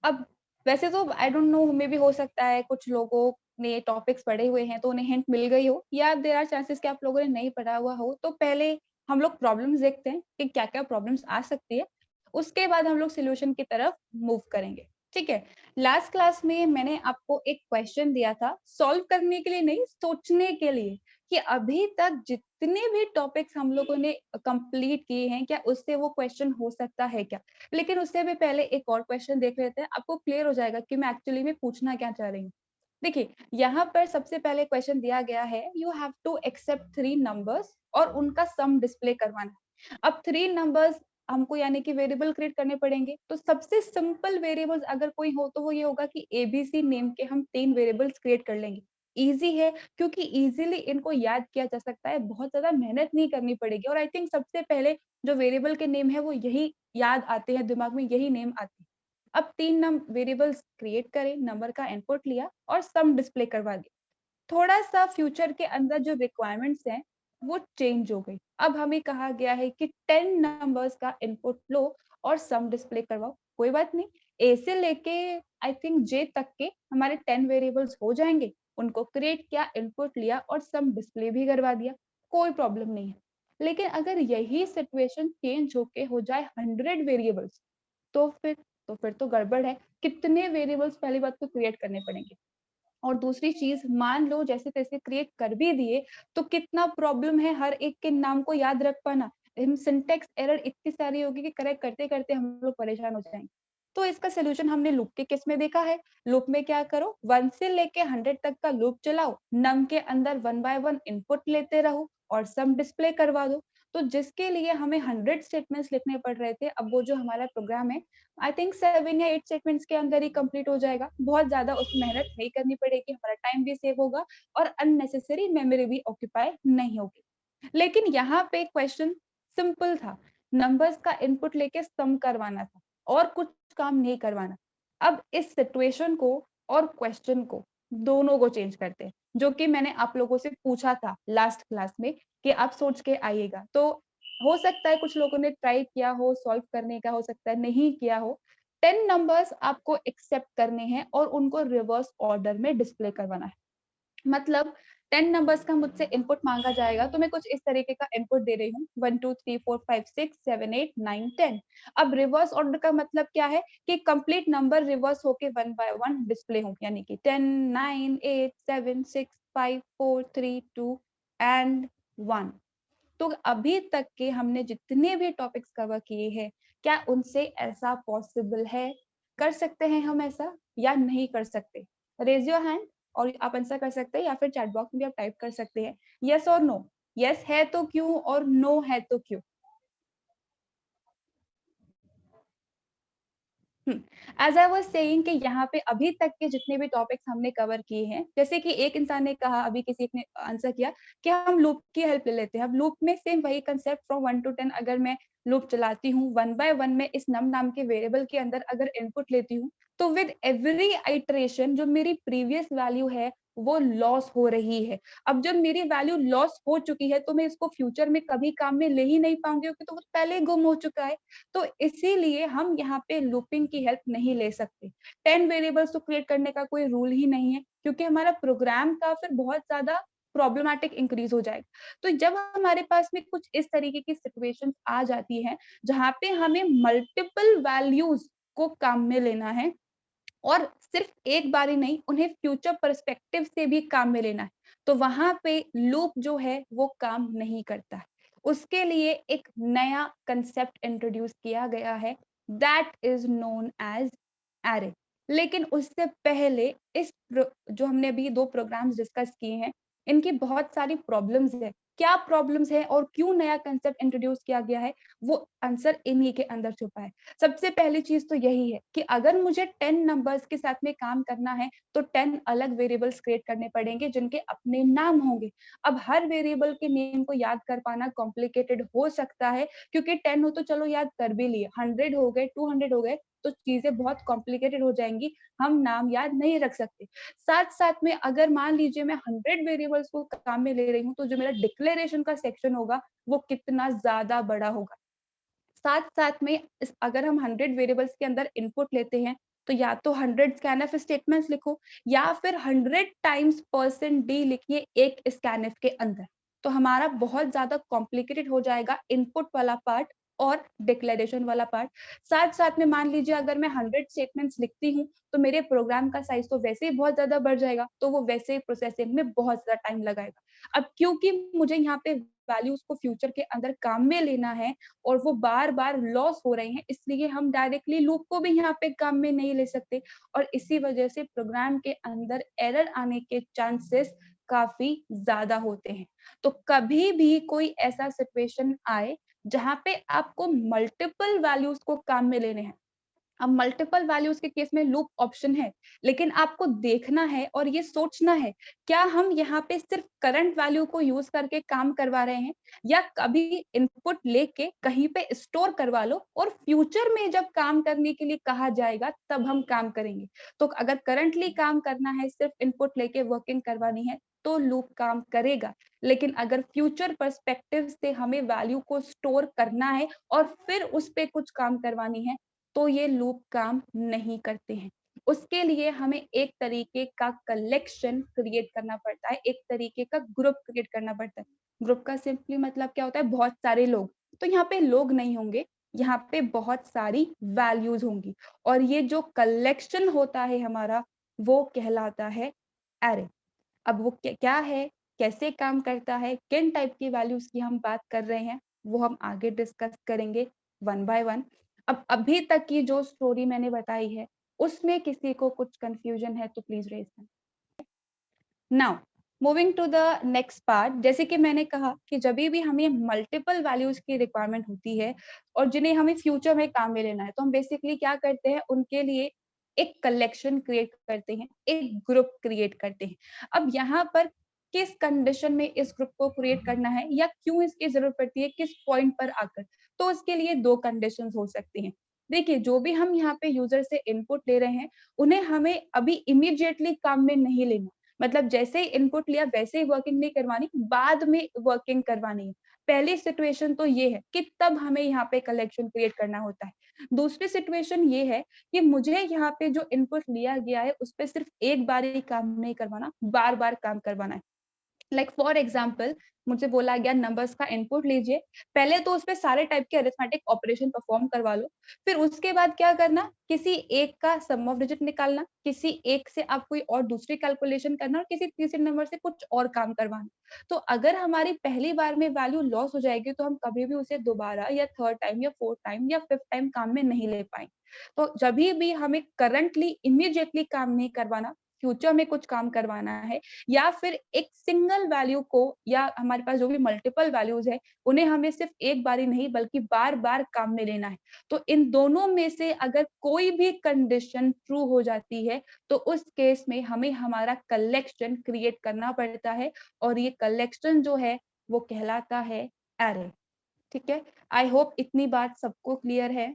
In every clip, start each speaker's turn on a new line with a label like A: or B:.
A: अब वैसे तो I don't know, may be हो सकता है कुछ लोगों ने टॉपिक्स पढ़े हुए हैं तो उन्हें हिंट मिल गई हो, या देयर आर चांसेस कि आप लोगों ने नहीं पढ़ा हुआ हो। तो पहले हम लोग प्रॉब्लम्स देखते हैं कि क्या-क्या प्रॉब्लम्स आ सकती है, उसके बाद हम लोग सॉल्यूशन की तरफ मूव करेंगे, ठीक है? लास्ट क्लास में मैंने आपको एक क्वेश्चन दिया था, सॉल्व करने के लिए नहीं, सोचने के लिए, कि अभी तक जितने भी टॉपिक्स हम लोगों ने कंप्लीट किए हैं, क्या उससे वो क्वेश्चन हो सकता है क्या? लेकिन उससे भी पहले एक और क्वेश्चन देख लेते हैं, आपको क्लियर हो जाएगा कि मैं एक्चुअली में पूछना क्या चाह रही हूँ। देखिए, यहाँ पर सबसे पहले क्वेश्चन दिया गया है, you have to accept 3 numbers और उनका सम डिस्प्ले करवाना है। अब 3 नंबर्स हमको यानी कि वेरिएबल क्रिएट करने पड़ेंगे, तो सबसे सिंपल वेरिएबल्स अगर कोई हो तो वो ये होगा कि एबीसी नेम के हम 3 वेरिएबल्स क्रिएट कर लेंगे। ईज़ी है, क्योंकि ईज़िली इनको याद किया जा सकता है, बहुत ज़्यादा मेहनत नहीं करनी पड़ेगी, और आई थिंक सबसे पहले जो वेरिएबल के नेम है वो यही याद आते हैं, दिमाग में यही नेम आते हैं। अब 3 नम वेरिएबल्स क्रिएट करें, नंबर का इनपुट लिया और सम डिस्प्ले करवा दिया। थोड़ा-सा फ्यूचर के अंदर जो रिक्वायरमेंट्स हैं, वो चेंज हो गई। अब हमें कहा गया है कि 10 नंबर्स का इनपुट लो और सम डिस्प्ले करवाओ। कोई बात नहीं, ए से लेके आई थिंक जे तक के हमारे 10 वेरिएबल्स हो जाएँगे। उनको क्रिएट किया, इनपुट लिया और सम डिस्प्ले भी करवा दिया, कोई प्रॉब्लम नहीं है। लेकिन अगर यही सिचुएशन चेंज होके हो जाए 100 वेरिएबल्स, तो फिर तो गड़बड़ है। कितने वेरिएबल्स पहली बात तो क्रिएट करने पड़ेंगे। और दूसरी चीज़, मान लो जैसे-तैसे क्रिएट कर भी दिए, तो कितना प्रॉब्लम है हर एक के नाम को याद रख पाना। सिंटैक्स एरर इतनी सारी होगी कि करेक्ट करते-करते हम लोग परेशान हो जाएँगे। तो इसका सॉल्यूशन हमने लूप के केस में देखा है। लूप में क्या करो, 1 से लेके 100 तक का लूप चलाओ, नम के अंदर 1 बाय 1 इनपुट लेते रहो और सम डिस्प्ले करवा दो। तो जिसके लिए हमें 100 स्टेटमेंट्स लिखने पड़ रहे थे, अब वो जो हमारा प्रोग्राम है, आई थिंक 7 या 8 स्टेटमेंट्स के अंदर ही कंप्लीट हो जाएगा। बहुत ज़्यादा उसमें मेहनत नहीं करनी पड़ेगी, हमारा टाइम भी सेव होगा और अननेसेसरी मेमोरी भी ऑक्यूपाई नहीं होगी। लेकिन यहाँ पे क्वेश्चन सिंपल था, नंबर्स का इनपुट लेके सम करवाना था और कुछ काम नहीं करवाना। अब इस सिचुएशन को और क्वेश्चन को, दोनों को चेंज करते हैं, जो कि मैंने आप लोगों से पूछा था लास्ट क्लास में कि आप सोच के आइएगा। तो हो सकता है कुछ लोगों ने ट्राई किया हो सॉल्व करने का, हो सकता है नहीं किया हो। 10 नंबर्स आपको एक्सेप्ट करने हैं और उनको रिवर्स ऑर्डर में डिस्प्ले करवाना है। मतलब 10 नंबर्स का मुझसे इनपुट माँगा जाएगा, तो मैं कुछ इस तरीके का इनपुट दे रही हूँ, 1 2 3 4 5 6 7 8 9 10। अब रिवर्स ऑर्डर का मतलब क्या है कि कंप्लीट नंबर रिवर्स होके 1 बाय 1 डिस्प्ले हों, यानी कि 10 9 8 7 6 5 4 3 2 एंड 1। तो अभी तक के हमने जितने भी टॉपिक्स कवर किए हैं, क्या उनसे ऐसा पॉसिबल है? कर सकते हैं हम ऐसा या नहीं कर सकते? रेज़ योर हैंड और आप आंसर कर सकते हैं या फिर चैट बॉक्स में भी आप टाइप कर सकते हैं, येस और नो। येस है तो क्यों और नो है तो क्यों? हुँ, एज़ आई वाज़ सेइंग कि यहाँ पे अभी तक के जितने भी टॉपिक्स हमने कवर किए हैं, जैसे कि एक इंसान ने कहा, अभी किसी ने आंसर किया कि हम लूप की हेल्प ले लेते हैं। अब लूप में सेम वही कांसेप्ट फ्रॉम 1 टू 10 अगर मैं लूप चलाती हूँ, 1 बाय 1 में इस नम नाम के वेरिएबल के अंदर अगर इनपुट लेती हूँ, तो विद एवरी आइटरेशन जो मेरी प्रीवियस वैल्यू है, वो लॉस हो रही है। अब जब मेरी वैल्यू लॉस हो चुकी है, तो मैं इसको फ्यूचर में कभी काम में ले ही नहीं पाऊँगी, क्योंकि तो वो पहले ही गुम हो चुका है। तो इसीलिए हम यहाँ पे लूपिंग की हेल्प नहीं ले सकते। 10 वेरिएबल्स तो क्रिएट करने का कोई रूल ही नहीं है, क्योंकि हमारा प्रोग्राम का फिर बहुत ज़्यादा प्रॉब्लमैटिक इंक्रीज़ हो जाएगा। तो जब हमारे पास में कुछ इस तरीके की सिचुएशंस आ जाती हैं, जहाँ पे हमें मल्टीपल वैल्यूज़ को काम में लेना है और सिर्फ एक बारी नहीं, उन्हें फ्यूचर पर्सपेक्टिव से भी काम में लेना है, तो वहाँ पे लूप जो है वो काम नहीं करता है। उसके लिए एक नया कांसेप्ट इंट्रोड्यूस किया गया है, that is known as array. लेकिन उससे पहले जो हमने अभी 2 प्रोग्राम्स डिस्कस किए हैं, इनकी बहुत सारी प्रॉब्लम्स है। क्या प्रॉब्लम्स है और क्यों नया कांसेप्ट इंट्रोड्यूस किया गया है, वो आंसर इन्हीं के अंदर छुपा है। सबसे पहली चीज़ तो यही है कि अगर मुझे 10 नंबर्स के साथ में काम करना है, तो 10 अलग वेरिएबल्स क्रिएट करने पड़ेंगे जिनके अपने नाम होंगे। अब हर वेरिएबल के नेम को याद कर पाना कॉम्प्लिकेटेड हो सकता है, क्योंकि 10 हो तो चलो याद कर भी लिए, 100 हो गए, 200 हो गए, तो चीज़ें बहुत कॉम्प्लिकेटेड हो जाएँगी, हम नाम याद नहीं रख सकते। साथ-साथ में अगर मान लीजिए मैं 100 वेरिएबल्स को काम में ले रही हूँ, तो जो मेरा डिक्लेरेशन का सेक्शन होगा, वो कितना ज़्यादा बड़ा होगा। साथ-साथ में अगर हम 100 वेरिएबल्स के अंदर इनपुट लेते हैं, तो या तो 100 स्कैनफ स्टेटमेंट्स लिखो या फिर 100 टाइम्स %d लिखिए एक स्कैनफ के अंदर। तो हमारा बहुत ज़्यादा कॉम्प्लिकेटेड हो जाएगा इनपुट वाला पार्ट और डिक्लेरेशन वाला पार्ट। साथ-साथ में मान लीजिए अगर मैं 100 स्टेटमेंट्स लिखती हूँ, तो मेरे प्रोग्राम का साइज़ तो वैसे ही बहुत ज़्यादा बढ़ जाएगा, तो वो वैसे ही प्रोसेसिंग में बहुत ज़्यादा टाइम लगाएगा। अब क्योंकि मुझे यहाँ पे वैल्यूज़ को फ्यूचर के अंदर काम में लेना है और वो बार-बार लॉस हो रहे हैं, इसलिए हम डायरेक्टली लूप को भी यहाँ पे काम में नहीं ले सकते और इसी वजह से प्रोग्राम के अंदर एरर आने के चांसेस काफ़ी ज़्यादा होते हैं। तो कभी भी कोई ऐसा सिचुएशन आए, जहाँ पे आपको मल्टीपल वैल्यूज़ को काम में लेने हैं। अब मल्टीपल वैल्यूज के केस में लूप ऑप्शन है, लेकिन आपको देखना है और ये सोचना है, क्या हम यहाँ पे सिर्फ करंट वैल्यू को यूज करके काम करवा रहे हैं या कभी इनपुट लेके कहीं पे स्टोर करवा लो और फ्यूचर में जब काम करने के लिए कहा जाएगा तब हम काम करेंगे। तो अगर करंटली काम करना है, सिर्फ इनपुट लेके वर्किंग करवानी है, तो लूप काम करेगा। लेकिन अगर फ्यूचर पर्सपेक्टिव से हमें वैल्यू को स्टोर करना है और फिर उस पे कुछ काम करवानी है, तो ये लूप काम नहीं करते हैं। उसके लिए हमें एक तरीके का कलेक्शन क्रिएट करना पड़ता है, एक तरीके का ग्रुप क्रिएट करना पड़ता है। ग्रुप का सिंपली मतलब क्या होता है? बहुत सारे लोग। तो यहाँ पे लोग नहीं होंगे, यहाँ पे बहुत सारी वैल्यूज होंगी और ये जो कलेक्शन होता है हमारा, वो कहलाता है एरे। अब वो क्या है, कैसे काम करता है, किन टाइप की वैल्यूज की हम बात कर रहे हैं, वो हम आगे डिस्कस करेंगे वन बाय वन। अब अभी तक की जो स्टोरी मैंने बताई है, उसमें किसी को कुछ कंफ्यूजन है तो please raise hand. Now moving to the next part, जैसे कि मैंने कहा कि जब भी हमें मल्टीपल वैल्यूज की रिक्वायरमेंट होती है और जिन्हें हमें फ्यूचर में काम में लेना है, तो हम बेसिकली क्या करते हैं, उनके लिए एक कलेक्शन क्रिएट करते हैं, एक ग्रुप क्रिएट करते हैं। अब यहाँ पर किस कंडीशन में इस ग्रुप को क्रिएट करना है या क्यों इसकी जरूरत पड़ती है, किस पॉइंट पर आकर, तो उसके लिए दो कंडीशन हो सकती हैं। देखिए, जो भी हम यहाँ पे यूजर से इनपुट ले रहे हैं, उन्हें हमें अभी इमीडिएटली काम में नहीं लेना। मतलब जैसे ही इनपुट लिया वैसे ही वर्किंग नहीं करवानी, बाद में वर्किंग करवानी है। पहली सिचुएशन तो ये है कि तब हमें यहाँ पे कलेक्शन क्रिएट करना होता है। दूसरी सिचुएशन ये है कि मुझे यहाँ पे जो इनपुट लिया गया है उस पे सिर्फ एक बार ही काम नहीं करवाना, बार-बार काम करवाना है। लाइक फॉर एग्जाम्पल, मुझे बोला गया नंबर्स का इनपुट लीजिए, पहले तो उसपे सारे टाइप के अरिथमेटिक ऑपरेशन परफॉर्म करवा लो, फिर उसके बाद क्या करना, किसी एक का सम ऑफ डिजिट निकालना, किसी एक से आप कोई और दूसरी कैलकुलेशन करना और किसी तीसरे नंबर से कुछ और काम करवाना। तो अगर हमारी पहली बार में वैल्यू लॉस हो जाएगी, तो हम कभी भी उसे दोबारा या थर्ड टाइम या फोर्थ टाइम या फिफ्थ टाइम काम में नहीं ले पाएंगे। तो जब भी हमें करंटली इमीडिएटली काम नहीं करवाना, फ्यूचर में कुछ काम करवाना है या फिर एक सिंगल वैल्यू को, या हमारे पास जो भी मल्टीपल वैल्यूज है, उन्हें हमें सिर्फ एक बार ही नहीं बल्कि बार-बार काम में लेना है। तो इन दोनों में से अगर कोई भी कंडीशन ट्रू हो जाती है, तो उस केस में हमें हमारा कलेक्शन क्रिएट करना पड़ता है और ये कलेक्शन जो है वो कहलाता है एरे। ठीक है? आई होप इतनी बात सबको क्लियर है।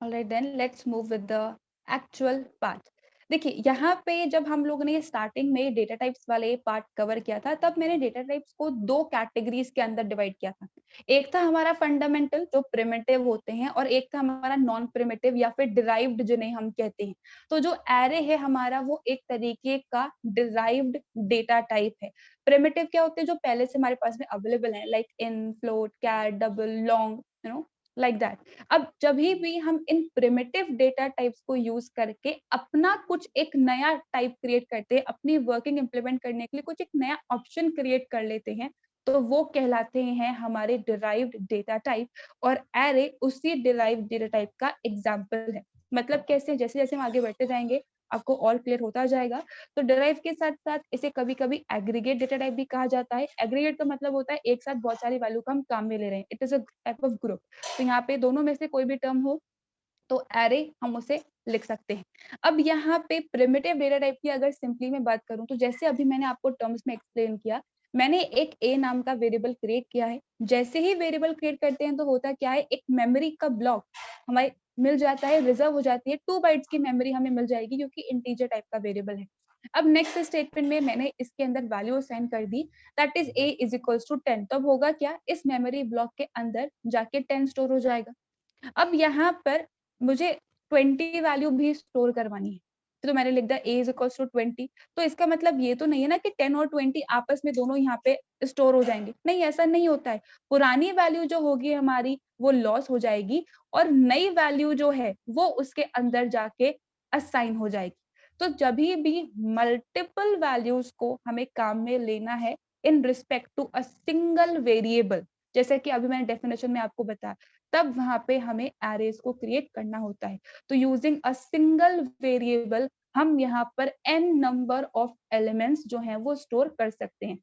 A: Alright then let's move with the actual part. देखिए, यहाँ पे जब हम लोगों ने स्टार्टिंग में डेटा टाइप्स वाले पार्ट कवर किया था, तब मैंने डेटा टाइप्स को दो कैटेगरीज के अंदर डिवाइड किया था। एक था हमारा फंडामेंटल जो प्रिमिटिव होते हैं और एक था हमारा नॉन प्रिमिटिव या फिर डिराइव्ड जिन्हें हम कहते हैं। तो जो एरे है हमारा, वो एक तरीके का डिराइव्ड डेटा टाइप है। प्रिमिटिव क्या होते हैं, जो पहले से हमारे पास में अवेलेबल है, like int, float, char, double, long, like that. अब जभी भी हम इन प्रिमिटिव डेटा टाइप्स को यूज करके अपना कुछ एक नया टाइप क्रिएट करते हैं, अपनी वर्किंग इंप्लीमेंट करने के लिए कुछ एक नया ऑप्शन क्रिएट कर लेते हैं, तो वो कहलाते हैं हमारे डिराइव्ड डेटा टाइप। और एरे उसी डिराइव्ड डेटा टाइप का एग्जाम्पल है। मतलब कैसे, जैसे जैसे हम आगे बढ़ते जाएंगे आपको और क्लियर होता जाएगा। तो डिराइव के साथ साथ इसे कभी कभी एग्रीगेट डेटा टाइप भी कहा जाता है। एग्रीगेट का मतलब होता है एक साथ बहुत सारी वैल्यू को हम काम में ले रहे हैं, it is a type of group. तो यहाँ पे दोनों में से कोई भी टर्म हो तो एरे हम उसे लिख सकते हैं। अब यहाँ पे प्रिमिटिव डेटा टाइप की अगर सिंपली मैं बात करूं, तो जैसे अभी मैंने आपको टर्म्स में एक्सप्लेन किया, मैंने एक ए नाम का वेरिएबल क्रिएट किया है। जैसे ही वेरिएबल क्रिएट करते हैं तो होता क्या है, एक मेमोरी का ब्लॉक हमारे मिल जाता है, रिजर्व हो जाती है, 2 बाइट्स की मेमोरी हमें मिल जाएगी क्योंकि इंटीजर टाइप का वेरिएबल है। अब नेक्स्ट स्टेटमेंट में मैंने इसके अंदर वैल्यू असाइन कर दी, that is a is equals to 10। तब होगा क्या, इस मेमोरी ब्लॉक के अंदर जाके 10 स्टोर हो जाएगा। अब यहाँ पर मुझे 20 वैल्यू भी स्टोर करवानी है, तो मैंने लिख दिया a इज इक्वल्स टू 20। तो इसका मतलब ये तो नहीं है ना कि 10 और 20 आपस में दोनों यहाँ पे स्टोर हो जाएंगे, नहीं, ऐसा नहीं होता है। पुरानी वैल्यू जो होगी हमारी वो लॉस हो जाएगी और नई वैल्यू जो है वो उसके अंदर जाके असाइन हो जाएगी। तो जब भी मल्टीपल वैल्यूज को हमें काम में लेना है in respect to a single variable, जैसे कि अभी मैंने डेफिनेशन में आपको बताया, तब वहां पे हमें एरेज को क्रिएट करना होता है। तो यूजिंग अ सिंगल वेरिएबल हम यहाँ पर n नंबर ऑफ एलिमेंट्स जो हैं वो स्टोर कर सकते हैं।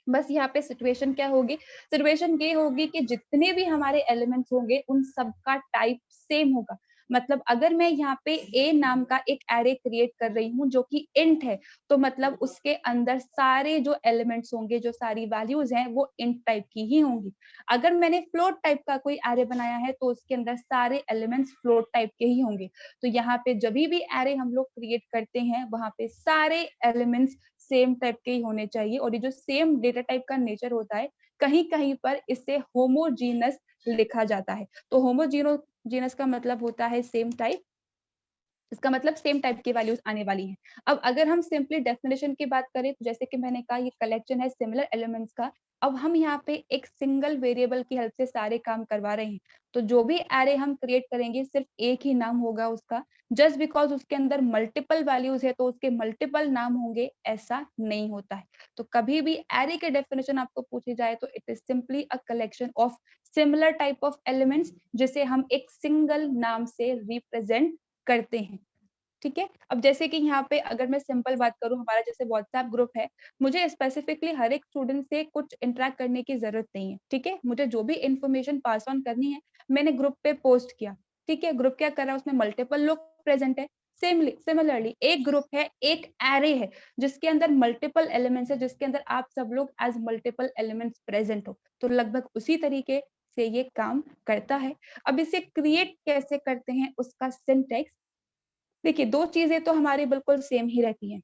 A: बस यहाँ पे सिचुएशन क्या होगी, सिचुएशन ये होगी कि जितने भी हमारे एलिमेंट्स होंगे उन सबका टाइप सेम होगा। मतलब अगर मैं यहाँ पे a नाम का एक एरे क्रिएट कर रही हूँ जो कि इंट है, तो मतलब उसके अंदर सारे जो एलिमेंट्स होंगे, जो सारी वैल्यूज हैं वो इंट टाइप की ही होंगी। अगर मैंने फ्लोट टाइप का कोई एरे बनाया है तो उसके अंदर सारे एलिमेंट्स फ्लोट टाइप के ही होंगे। तो यहाँ पे जब भी एरे हम लोग क्रिएट करते हैं वहां पे सारे एलिमेंट्स सेम टाइप के ही होने चाहिए। और ये जो सेम डेटा टाइप का नेचर होता है, कहीं कहीं पर इसे होमोजीनस लिखा जाता है। तो होमोजीनस का मतलब होता है सेम टाइप, इसका मतलब सेम टाइप की वैल्यूज आने वाली हैं। अब अगर हम सिंपली डेफिनेशन की बात करें तो जैसे कि मैंने कहा ये कलेक्शन है सिमिलर एलिमेंट्स का। अब हम यहाँ पे एक सिंगल वेरिएबल की हेल्प से सारे काम करवा रहे हैं। तो जो भी एरे हम क्रिएट करेंगे सिर्फ एक ही नाम होगा उसका, जस्ट बिकॉज उसके अंदर मल्टीपल वैल्यूज है तो उसके मल्टीपल नाम होंगे, ऐसा नहीं होता है। तो कभी भी एरे के डेफिनेशन आपको पूछी जाए तो it is simply a collection of similar type of elements जिसे हम एक सिंगल नाम से रिप्रेजेंट करते हैं। ठीक है। अब जैसे कि यहाँ पे अगर मैं सिंपल बात करूँ, हमारा जैसे व्हाट्सएप ग्रुप है, मुझे स्पेसिफिकली हर एक स्टूडेंट से कुछ इंटरेक्ट करने की जरूरत नहीं है। ठीक है, मुझे जो भी इंफॉर्मेशन पास ऑन करनी है मैंने ग्रुप पे पोस्ट किया। ठीक है, ग्रुप क्या कर रहा है, उसमें मल्टीपल लोग प्रेजेंट है। सिमिलरली एक ग्रुप है, एक एरे है जिसके अंदर मल्टीपल एलिमेंट्स है, जिसके अंदर आप सब लोग एज मल्टीपल एलिमेंट्स प्रेजेंट हो। तो लगभग उसी तरीके से ये काम करता है। अब इसे क्रिएट कैसे करते हैं उसका सिंटैक्स देखिए, दो चीजें तो हमारी बिल्कुल सेम ही रहती हैं।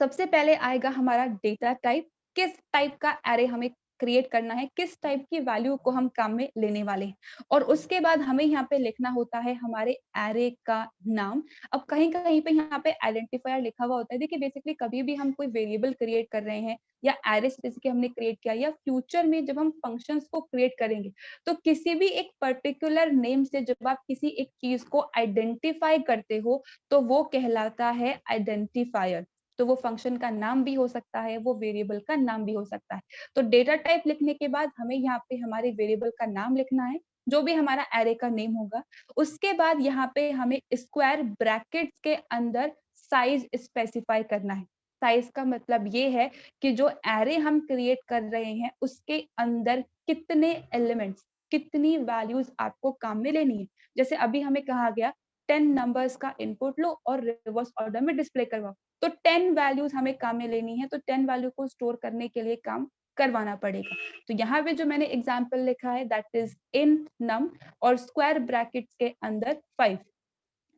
A: सबसे पहले आएगा हमारा डेटा टाइप, किस टाइप का एरे हमें क्रिएट करना है, किस टाइप की वैल्यू को हम काम में लेने वाले हैं। और उसके बाद हमें यहाँ पे लिखना होता है हमारे एरे का नाम। अब कहीं कहीं पे यहाँ पे आइडेंटिफायर लिखा हुआ होता है। देखिए बेसिकली कभी भी हम कोई वेरिएबल क्रिएट कर रहे हैं या एरे जैसे कि हमने क्रिएट किया, या फ्यूचर में जब हम फंक्शंस को क्रिएट करेंगे, तो किसी भी एक पर्टिकुलर नेम से जब आप किसी एक चीज को आइडेंटिफाई करते हो तो वो कहलाता है आइडेंटिफायर। तो वो फंक्शन का नाम भी हो सकता है, वो वेरिएबल का नाम भी हो सकता है। तो डेटा टाइप लिखने के बाद हमें यहाँ पे हमारे वेरिएबल का नाम लिखना है, जो भी हमारा एरे का नेम होगा। उसके बाद यहाँ पे हमें स्क्वायर ब्रैकेट्स के अंदर साइज स्पेसिफाई करना है। साइज का मतलब ये है कि जो एरे हम क्रिएट कर रहे हैं उसके अंदर कितने एलिमेंट्स, कितनी वैल्यूज आपको काम में लेनी है। जैसे अभी हमें कहा गया 10 नंबर्स का इनपुट लो और रिवर्स ऑर्डर में डिस्प्ले करवाओ। तो 10 वैल्यूज हमें काम में लेनी है, तो 10 वैल्यू को स्टोर करने के लिए काम करवाना पड़ेगा। तो यहाँ पे जो मैंने एग्जाम्पल लिखा है दैट इज इन नम और स्क्वायर ब्रैकेट्स के अंदर 5।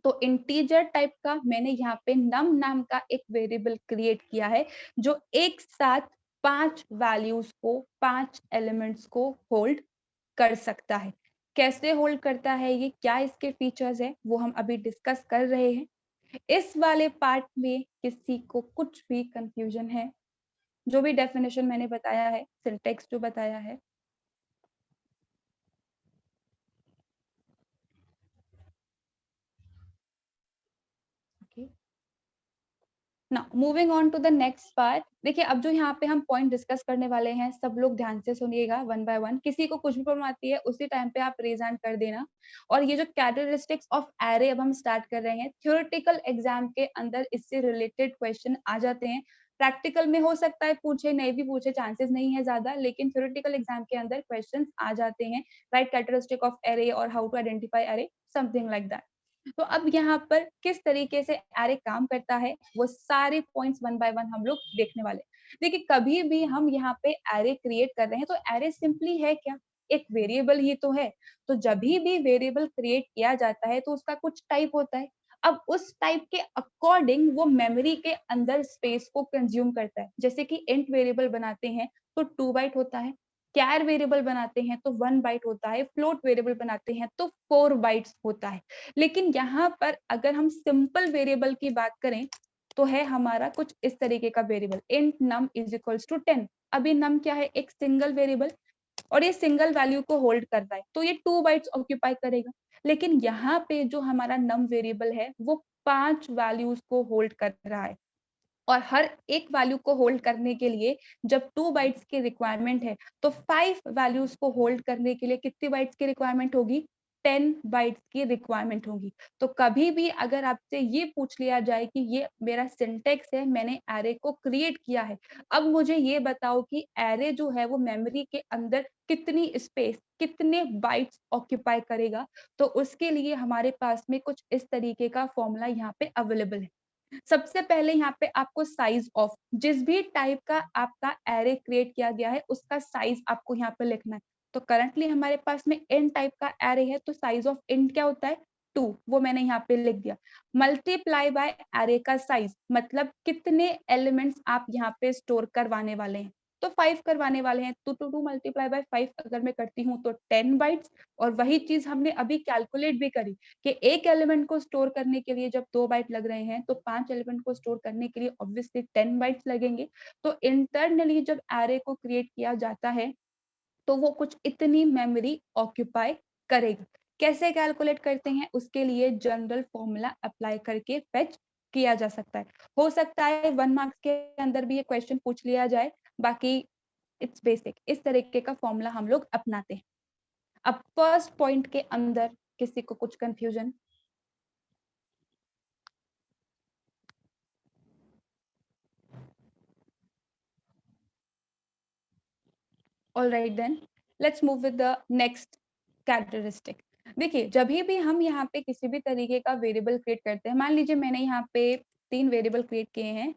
A: तो इंटीजर टाइप का मैंने यहाँ पे नम नाम का एक वेरिएबल क्रिएट किया है जो एक साथ 5 वैल्यूज को, 5 एलिमेंट्स को होल्ड कर सकता है। कैसे होल्ड करता है ये, क्या इसके फीचर्स है, वो हम अभी डिस्कस कर रहे हैं। इस वाले पार्ट में किसी को कुछ भी कंफ्यूजन है? जो भी डेफिनेशन मैंने बताया है, सिंटैक्स जो बताया है। Okay, now moving on to the next part. देखिए अब जो यहाँ पे हम पॉइंट डिस्कस करने वाले हैं, सब लोग ध्यान से सुनिएगा वन बाय वन। किसी को कुछ भी प्रॉब्लम आती है उसी टाइम पे आप रेज हैंड कर देना। और ये जो कैरेक्टरिस्टिक्स ऑफ एरे अब हम स्टार्ट कर रहे हैं, थ्योरेटिकल एग्जाम के अंदर इससे रिलेटेड क्वेश्चन आ जाते हैं। प्रैक्टिकल में हो सकता है पूछे, नहीं भी पूछे, चांसेस नहीं है ज्यादा, लेकिन थ्योरेटिकल एग्जाम के अंदर क्वेश्चन आ जाते हैं। राइट कैरेक्टरिस्टिक ऑफ एरे और how to identify array, something like that. तो अब यहाँ पर किस तरीके से एरे काम करता है वो सारे पॉइंट्स वन बाय वन हम लोग देखने वाले। देखिए कभी भी हम यहाँ पे एरे क्रिएट कर रहे हैं तो एरे सिंपली है क्या, एक वेरिएबल ही तो है। तो जब भी वेरिएबल क्रिएट किया जाता है तो उसका कुछ टाइप होता है। अब उस टाइप के अकॉर्डिंग वो मेमोरी के अंदर स्पेस को कंज्यूम करता है। जैसे कि इंट वेरिएबल बनाते हैं तो 2 बाइट होता है, चार वेरिएबल बनाते हैं तो 1 बाइट होता है, फ्लोट वेरिएबल बनाते हैं तो 4 बाइट्स होता है। लेकिन यहाँ पर अगर हम सिंपल वेरिएबल की बात करें तो है हमारा कुछ इस तरीके का variable int num is equals to 10। अभी नम क्या है, एक सिंगल वेरिएबल और ये सिंगल वैल्यू को होल्ड कर रहा है तो ये 2 बाइट्स ऑक्यूपाई करेगा। लेकिन यहाँ पे जो हमारा नम वेरिएबल है वो 5 वैल्यूज को होल्ड कर रहा है और हर एक वैल्यू को होल्ड करने के लिए जब 2 बाइट्स की रिक्वायरमेंट है तो 5 वैल्यूज को होल्ड करने के लिए कितनी बाइट्स की रिक्वायरमेंट होगी, 10 बाइट्स की रिक्वायरमेंट होगी। तो कभी भी अगर आपसे ये पूछ लिया जाए कि ये मेरा सिंटेक्स है, मैंने एरे को क्रिएट किया है, अब मुझे ये बताओ कि एरे जो है वो मेमोरी के अंदर कितनी स्पेस, कितने बाइट्स ऑक्यूपाई करेगा, तो उसके लिए हमारे पास में कुछ इस तरीके का फॉर्मूला यहाँ पे अवेलेबल है। सबसे पहले यहाँ पे आपको साइज ऑफ जिस भी टाइप का आपका एरे क्रिएट किया गया है उसका साइज आपको यहाँ पे लिखना है। तो करंटली हमारे पास में इन टाइप का एरे है तो साइज ऑफ इंट क्या होता है, 2, वो मैंने यहाँ पे लिख दिया। मल्टीप्लाई बाय एरे का साइज मतलब कितने एलिमेंट्स आप यहाँ पे स्टोर करवाने वाले हैं, तो 5 करवाने वाले हैं तो 2 मल्टीप्लाई बाय 5 अगर मैं करती हूँ तो 10 बाइट्स। और वही चीज हमने अभी कैलकुलेट भी करी कि एक एलिमेंट को स्टोर करने के लिए जब 2 बाइट लग रहे हैं तो 5 एलिमेंट को स्टोर करने के लिए ऑब्वियसली 10 बाइट्स लगेंगे। तो इंटरनली जब एरे को क्रिएट किया जाता है तो वो कुछ इतनी मेमोरी ऑक्यूपाई करेगा। कैसे कैलकुलेट करते हैं, उसके लिए जनरल फॉर्मूला अप्लाई करके फेच किया जा सकता है। हो सकता है 1 मार्क्स के अंदर भी ये क्वेश्चन पूछ लिया जाए, बाकी इट्स बेसिक। इस तरीके का फॉर्मूला हम लोग अपनाते हैं। अब फर्स्ट पॉइंट के अंदर किसी को कुछ confusion? All right then let's move with the next characteristic. देखिए जब भी हम यहाँ पे किसी भी तरीके का वेरिएबल क्रिएट करते हैं, मान लीजिए मैंने यहाँ पे 3 वेरिएबल क्रिएट किए हैं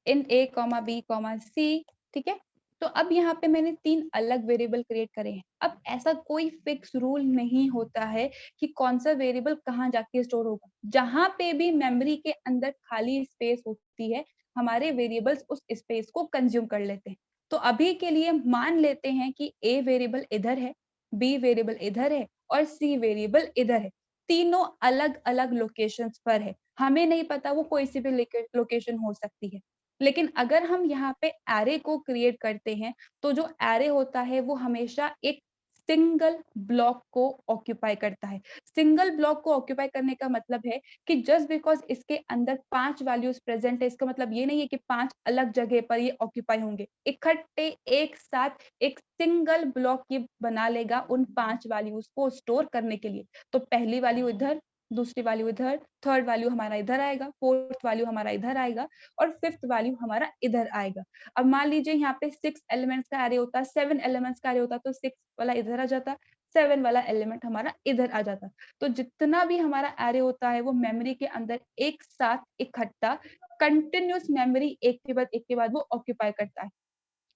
A: इन a comma b comma c, ठीक है। तो अब यहाँ पे मैंने 3 अलग वेरिएबल क्रिएट करे हैं। अब ऐसा कोई फिक्स रूल नहीं होता है कि कौन सा वेरिएबल कहाँ जाके स्टोर होगा। जहाँ पे भी मेमोरी के अंदर खाली स्पेस होती है हमारे वेरिएबल्स उस स्पेस को कंज्यूम कर लेते हैं। तो अभी के लिए मान लेते हैं कि a वेरिएबल इधर है, b वेरिएबल इधर है और c वेरिएबल इधर है। तीनों अलग-अलग लोकेशंस पर है। हमें नहीं पता वो कोई सी भी लोकेशन हो सकती है। लेकिन अगर हम यहाँ पे एरे को क्रिएट करते हैं, तो जो एरे होता है वो हमेशा एक सिंगल ब्लॉक को ऑक्यूपाई करता है। सिंगल ब्लॉक को ऑक्यूपाई करने का मतलब है कि जस्ट बिकॉज़ इसके अंदर 5 वैल्यूज़ प्रेजेंट है, इसका मतलब ये नहीं है कि 5 अलग जगह पर ये ऑक्यूपाई होंगे। इकट्ठे एक साथ एक सिंगल ब्लॉक ये बना लेगा उन 5 वैल्यूज़ को स्टोर करने के लिए। तो पहली वैल्यू इधर, दूसरी वैल्यू इधर, थर्ड वैल्यू हमारा इधर आएगा, फोर्थ वैल्यू हमारा इधर आएगा और फिफ्थ वैल्यू हमारा इधर आएगा। अब मान लीजिए यहाँ पे 6 एलिमेंट्स का एरे होता, 7 एलिमेंट्स का एरे होता तो 6 वाला इधर आ जाता, 7 वाला एलिमेंट हमारा इधर आ जाता। तो जितना भी हमारा एरे होता है वो मेमोरी के अंदर एक साथ इकट्ठा कंटिन्यूअस मेमोरी एक के बाद वो ऑक्यूपाई करता है।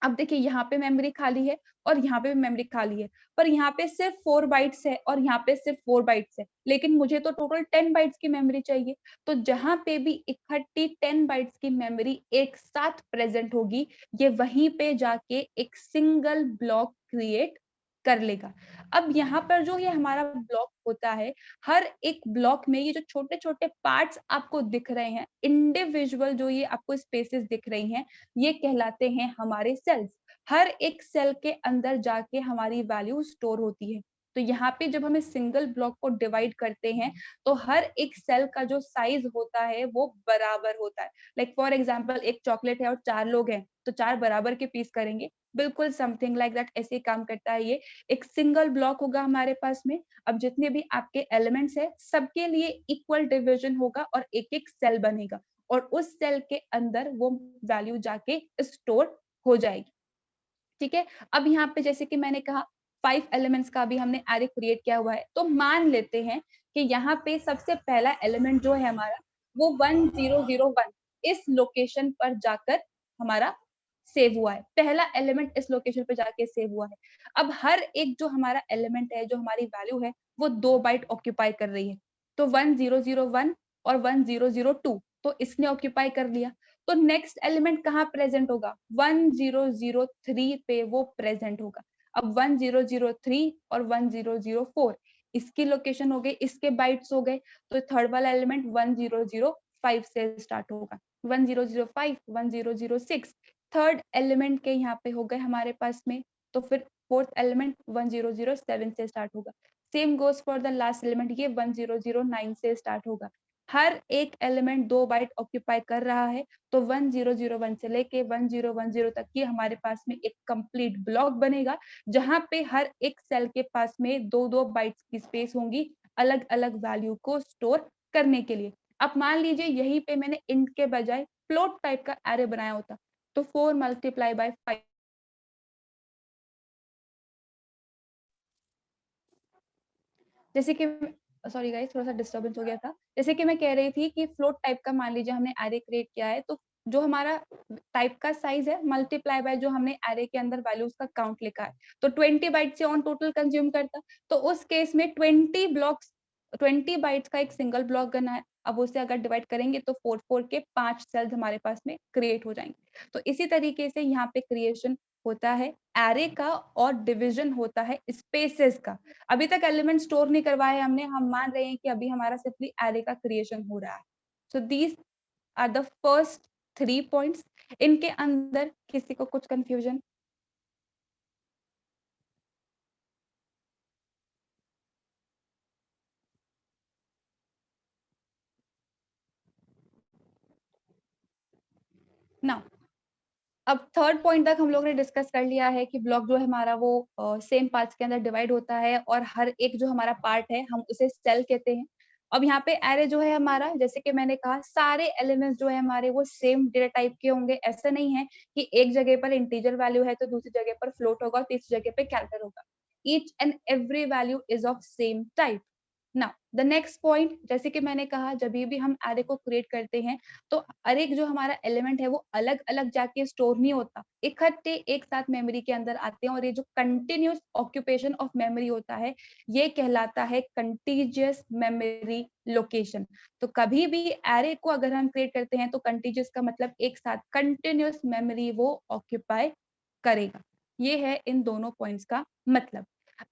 A: अब देखिए यहाँ पे मेमोरी खाली है और यहाँ पे भी मेमोरी खाली है, पर यहाँ पे सिर्फ 4 बाइट्स है और यहाँ पे सिर्फ 4 बाइट्स है, लेकिन मुझे तो टोटल 10 बाइट्स की मेमोरी चाहिए। तो जहाँ पे भी इकट्ठी 10 बाइट्स की मेमोरी एक साथ प्रेजेंट होगी, ये वहीं पे जाके एक सिंगल ब्लॉक क्रिएट कर लेगा। अब यहाँ पर जो ये हमारा ब्लॉक होता है, हर एक ब्लॉक में ये जो छोटे-छोटे पार्ट्स आपको दिख रहे हैं, इंडिविजुअल जो ये आपको स्पेसेस दिख रही हैं, ये कहलाते हैं हमारे सेल्स। हर एक सेल के अंदर जाके हमारी वैल्यू स्टोर होती है। तो यहाँ पे जब हम इस सिंगल ब्लॉक को डिवाइड करते हैं, तो हर एक सेल का जो साइज़ होता है वो बराबर होता है। लाइक फॉर एग्जांपल एक चॉकलेट है और 4 लोग हैं, तो 4 बराबर के पीस करेंगे। बिल्कुल समथिंग लाइक दैट ऐसे ही काम करता है ये। एक सिंगल ब्लॉक होगा हमारे पास में, अब जितने भी आपके एलिमेंट्स हैं, सबके लिए इक्वल डिवीजन होगा और एक-एक सेल बनेगा। और उस सेल के अंदर वो वैल्यू जाके स्टोर हो जाएगी, ठीक है? अब यहाँ पे जैसे कि मैंने कहा 5 एलिमेंट्स का भी हमने एरे क्रिएट किया हुआ है, तो मान लेते हैं कि यहाँ पे सबसे पहला एलिमेंट जो है हमारा वो 1001 इस लोकेशन पर जाकर हमारा सेव हुआ है। पहला एलिमेंट इस लोकेशन पे जाके सेव हुआ है। अब हर एक जो हमारा एलिमेंट है, जो हमारी वैल्यू है, वो 2 बाइट ऑक्यूपाई कर रही है। तो 1001 और 1002, तो इसने ऑक्यूपाई कर लिया। तो नेक्स्ट एलिमेंट कहाँ प्रेजेंट होगा? 1003 पे वो प्रेजेंट होगा। अब 1003 और 1004 इसकी लोकेशन हो गई, इसके बाइट्स हो गए, तो थर्ड वाला एलिमेंट 1005 से स्टार्ट होगा। 1005, 1006 थर्ड एलिमेंट के यहाँ पे हो गए हमारे पास में, तो फिर फोर्थ एलिमेंट 1007 से स्टार्ट होगा। Same goes for the last element, ये 1009 से स्टार्ट होगा। हर एक एलिमेंट 2 बाइट ऑक्यूपाई कर रहा है, तो 1001 से लेके 1010 तक की हमारे पास में एक कंप्लीट ब्लॉक बनेगा, जहां पे हर एक सेल के पास में 2-2 बाइट्स की स्पेस होंगी अलग अलग वैल्यू को स्टोर करने के लिए। अब मान लीजिए यहीं पे मैंने इंट के बजाय फ्लोट टाइप का एरे बनाया होता, तो 4 मल्टीप्लाई बाय 5, जैसे कि सॉरी गाइस थोड़ा सा डिस्टर्बेंस हो गया था। जैसे कि मैं कह रही थी कि फ्लोट टाइप का मान लीजिए हमने एरे क्रिएट किया है, तो जो हमारा टाइप का साइज है मल्टीप्लाई बाय जो हमने एरे के अंदर वैल्यूज का काउंट लिखा है, तो 20 बाइट से ऑन टोटल कंज्यूम करता, तो उस केस में 20 ब्लॉक्स, 20 बाइट्स का एक सिंगल ब्लॉक करना है। अब उसे अगर डिवाइड करेंगे तो 4 के 5 सेल्स हमारे पास में क्रिएट हो जाएंगे। तो इसी तरीके से यहाँ पे क्रिएशन होता है एरे का और डिविजन होता है स्पेसेस का। अभी तक एलिमेंट स्टोर नहीं करवाए हमने, हम मान रहे हैं कि अभी हमारा सिर्फ एरे का क्रिएशन हो रहा है। So these are the first 3 points. इनके अंदर किसी को कुछ कंफ्यूजन? ना, अब थर्ड पॉइंट तक हम लोग ने डिस्कस कर लिया है कि ब्लॉक जो है हमारा वो सेम पार्ट्स के अंदर डिवाइड होता है और हर एक जो हमारा पार्ट है हम उसे सेल कहते हैं। अब यहाँ पे एरे जो है हमारा, जैसे कि मैंने कहा सारे एलिमेंट्स जो है हमारे वो सेम डेटा टाइप के होंगे। ऐसा नहीं है कि एक जगह पर इंटीजर वैल्यू है तो दूसरी जगह पर फ्लोट होगा, तीसरी जगह पे कैरेक्टर होगा। Each and every value is of same type. Now the next point, जैसे कि मैंने कहा जब भी हम एरे को क्रिएट करते हैं तो हर एक जो हमारा एलिमेंट है वो अलग अलग जाके स्टोर नहीं होता, इकट्ठे एक साथ मेमोरी के अंदर आते हैं, और ये जो कंटिन्यूस ऑक्यूपेशन ऑफ मेमोरी होता है ये कहलाता है कंटीजियस मेमोरी लोकेशन। तो कभी भी एरे को अगर हम क्रिएट करते हैं तो कंटीजियस का मतलब एक साथ कंटिन्यूस मेमोरी वो ऑक्यूपाई करेगा। ये है इन दोनों पॉइंट्स का मतलब।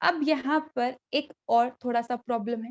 A: अब यहाँ पर एक और थोड़ा सा प्रॉब्लम है।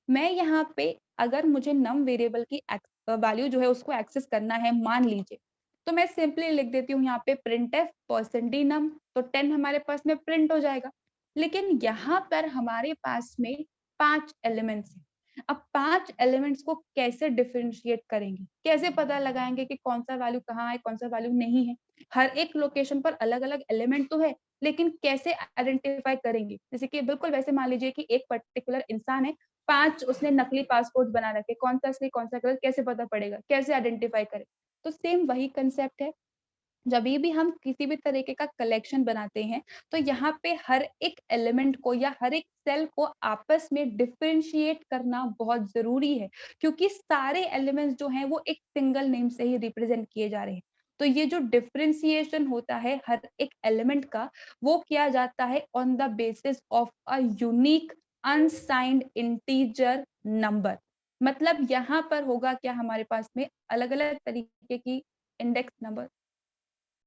A: मैं यहाँ पे अगर मुझे नम वेरिएबल की वैल्यू जो है उसको एक्सेस करना है मान लीजिए, तो मैं सिंपली लिख देती हूँ यहाँ पे printf %d num, तो 10 हमारे पास में प्रिंट हो जाएगा। लेकिन यहाँ पर हमारे पास में 5 एलिमेंट्स हैं। अब 5 एलिमेंट्स को कैसे डिफरेंशिएट करेंगे, कैसे पता लगाएंगे कि कौन सा वैल्यू कहाँ है कौन सा वैल्यू नहीं है? हर एक लोकेशन पर अलग अलग एलिमेंट तो है, लेकिन कैसे आइडेंटिफाई करेंगे? जैसे कि बिल्कुल वैसे मान लीजिए कि एक पर्टिकुलर इंसान है, 5 उसने नकली पासपोर्ट बना रखे, कौन सा असली कौन सा गलत कैसे पता पड़ेगा? कैसे आइडेंटिफाई करें? तो सेम वही कांसेप्ट है। जभी भी हम किसी भी तरीके का कलेक्शन बनाते हैं, तो यहाँ पे हर एक एलिमेंट को या हर एक सेल को आपस में डिफरेंशिएट करना बहुत ज़रूरी है, क्योंकि सारे एलिमेंट्स जो हैं वो एक सिंगल नेम से ही रिप्रेजेंट किए जा रहे हैं। तो ये जो डिफरेंशिएशन होता है हर एक एलिमेंट का, वो किया जाता है on the basis of a unique unsigned integer number. मतलब यहाँ पर होगा क्या हमारे पास में अलग-अलग तरीके की इंडेक्स नंबर